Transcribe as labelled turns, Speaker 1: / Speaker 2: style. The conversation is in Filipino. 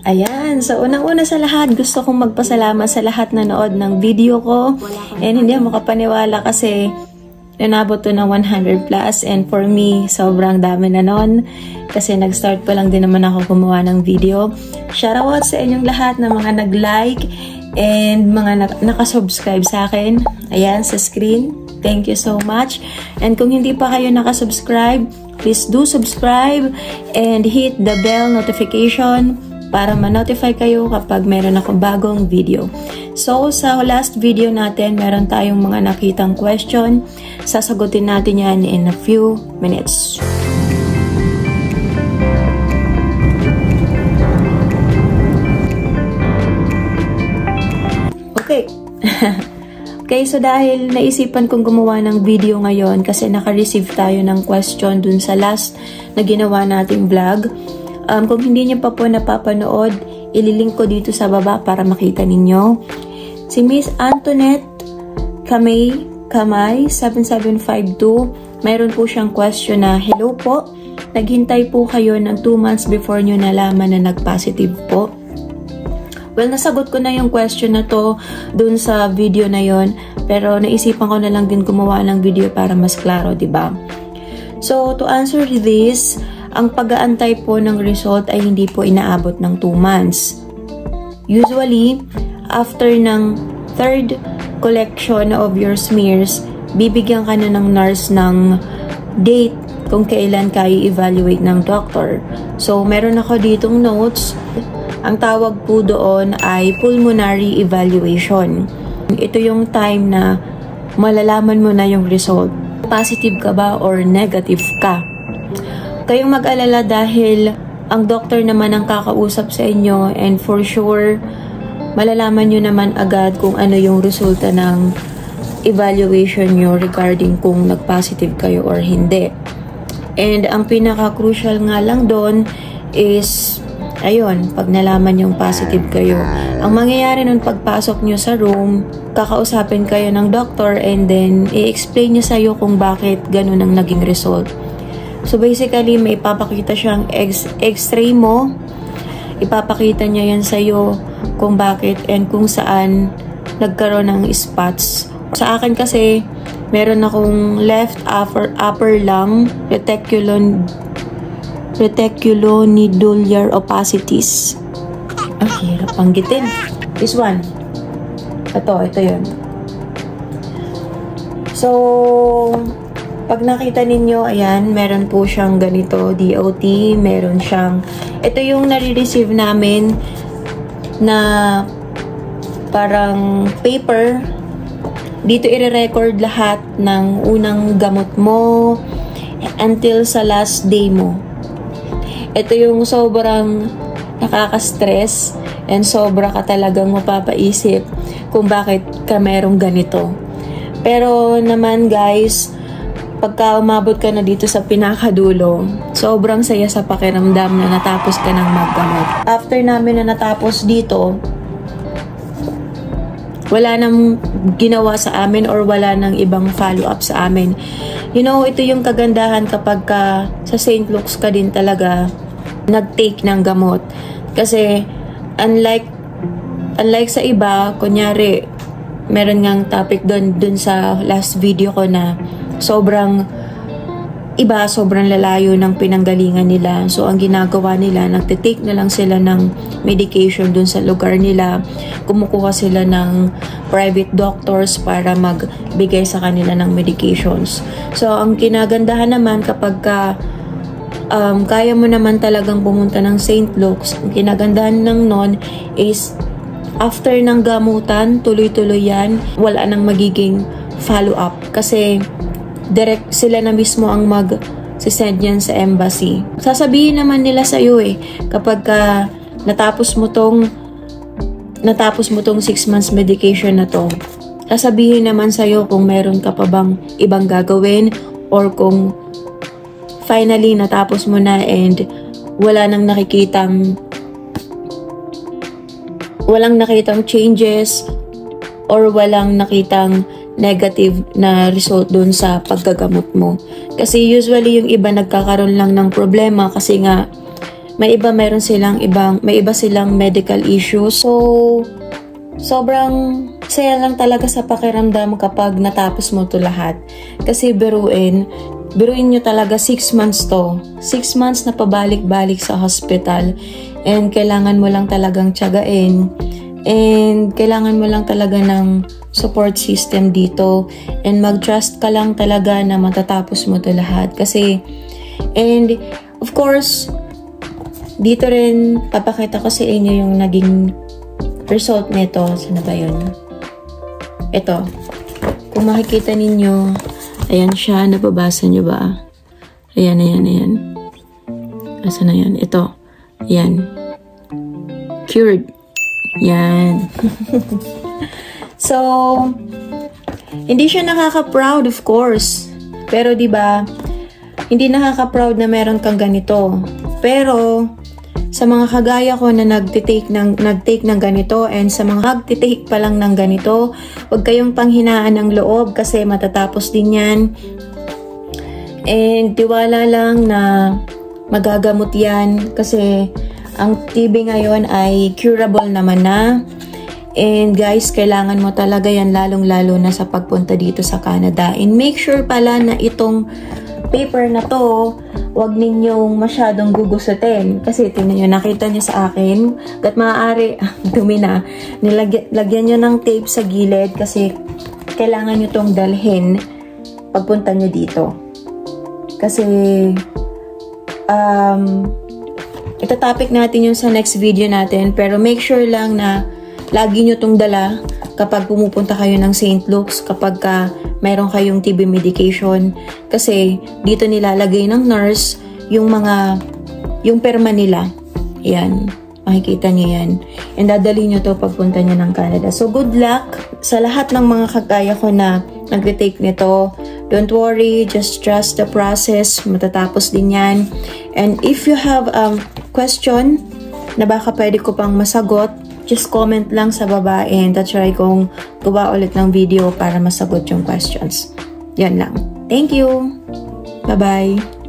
Speaker 1: Ayan, so unang-una sa lahat, gusto kong magpasalamat sa lahat na nanood ng video ko. And hindi ako makapaniwala kasi nanabot to ng 100 plus. And for me, sobrang dami na nun. Kasi nag-start pa lang din naman ako gumawa ng video. Shoutout sa inyong lahat na mga nag-like and mga nakasubscribe sa akin. Ayan, sa screen. Thank you so much. And kung hindi pa kayo nakasubscribe, please do subscribe and hit the bell notification para ma-notify kayo kapag meron akong bagong video. So, sa last video natin, meron tayong mga nakitang question. Sasagutin natin yan in a few minutes. Okay. Okay, so dahil naisipan kong gumawa ng video ngayon kasi naka-receive tayo ng question dun sa last na ginawa nating vlog. Kung hindi niyo pa po napapanood, ililink ko dito sa baba para makita ninyo. Si Miss Antoinette Kamay 7752, mayroon po siyang question na, hello po, naghintay po kayo ng 2 months before nyo nalaman na nag-positive po. Well, nasagot ko na yung question na to dun sa video na yon, pero naisipan ko na lang din gumawa ng video para mas klaro, diba? So, to answer this, ang pag-aantay po ng result ay hindi po inaabot ng 2 months. Usually, after ng 3rd collection of your smears, bibigyan ka na ng nurse ng date kung kailan ka i-evaluate ng doctor. So, meron ako ditong notes. Ang tawag po doon ay pulmonary evaluation. Ito yung time na malalaman mo na yung result. Positive ka ba or negative ka? Kayong mag-alala dahil ang doctor naman ang kakausap sa inyo and for sure, malalaman nyo naman agad kung ano yung resulta ng evaluation nyo regarding kung nag-positive kayo or hindi. And ang pinaka-crucial nga lang doon is, ayun, pag nalaman yung positive kayo. Ang mangyayari nun pagpasok nyo sa room, kakausapin kayo ng doctor and then i-explain niya sa'yo kung bakit ganun ang naging result. So basically, may ipapakita siyang x-ray mo. Ipapakita niya yan sa'yo kung bakit and kung saan nagkaroon ng spots. Sa akin kasi, meron akong left upper lung reticulonodular opacities. Hirap panggitin. This one. Ito yun. So, pag nakita ninyo, ayan, meron po siyang ganito, DOT, meron siyang, ito yung nare-receive namin na parang paper. Dito i-record lahat ng unang gamot mo until sa last day mo. Ito yung sobrang nakaka-stress and sobra ka talagang mapapaisip kung bakit ka merong ganito. Pero naman guys, pagka umabot ka na dito sa pinakadulo, sobrang saya sa pakiramdam na natapos ka ng maggamot. After namin na natapos dito, wala nang ginawa sa amin or wala nang ibang follow-up sa amin. You know, ito yung kagandahan kapag ka sa St. Luke's ka din talaga nag-take ng gamot. Kasi unlike sa iba, kunyari, meron ngang topic dun sa last video ko na sobrang lalayo ng pinanggalingan nila. So, ang ginagawa nila, nagtitake na lang sila ng medication dun sa lugar nila. Kumukuha sila ng private doctors para magbigay sa kanila ng medications. So, ang kinagandahan naman kapag kaya mo naman talagang pumunta ng St. Luke's, ang kinagandahan ng non is after ng gamutan, tuloy-tuloy yan, wala nang magiging follow-up. Kasi direct sila na mismo ang mag-send yan sa embassy. Sasabihin naman nila sa iyo kapag natapos mo tong 6 months medication na to, sasabihin naman sa iyo kung meron ka pa bang ibang gagawin or kung finally natapos mo na and walang nakitang changes or walang nakitang negative na result dun sa paggagamot mo. Kasi usually yung iba nagkakaroon lang ng problema kasi nga may iba silang medical issue. So, sobrang saya lang talaga sa pakiramdam kapag natapos mo to lahat. Kasi biruin nyo talaga 6 months to. 6 months na pabalik-balik sa hospital. And kailangan mo lang talagang tiyagain. And kailangan mo lang talaga ng support system dito. And mag-trust ka lang talaga na matatapos mo to lahat. Kasi, and of course, dito rin papakita ko sa inyo yung naging result nito. Saan ba yun? Ito. Kung makikita ninyo, ayan siya. Nababasa nyo ba? Ayan. Asa na yan? Ito. Ayan. Cured. Yan. So, hindi siya nakaka-proud, of course. Pero, diba, hindi nakaka-proud na meron kang ganito. Pero, sa mga kagaya ko na nag-take ng ganito and sa mga nag-take pa lang ng ganito, huwag kayong panghinaan ng loob kasi matatapos din yan. And tiwala lang na magagamot yan kasi ang TB ngayon ay curable naman na. And guys, kailangan mo talaga yan lalong-lalo na sa pagpunta dito sa Canada. And make sure pala na itong paper na to, wag ninyong masyadong gugusutin. Kasi tingnan nyo, nakita nyo sa akin, gat maaari, dumi na, lagyan nyo ng tape sa gilid kasi kailangan nyo tong dalhin pagpunta nyo dito. Kasi, ito-topic natin yung sa next video natin, pero make sure lang na lagi nyo tong dala kapag pumupunta kayo ng St. Luke's, kapag mayroon kayong TB medication. Kasi dito nilalagay ng nurse yung perma nila. Yan. Makikita nyo yan. And dadalhin nyo to pagpunta nyo ng Canada. So good luck sa lahat ng mga kagaya ko na nag-retake nito. Don't worry. Just trust the process. Matatapos din yan. And if you have a question na baka pwede ko pang masagot, just comment lang sa baba and try kong gawa ulit ng video para masagot yung questions. Yan lang. Thank you! Bye-bye!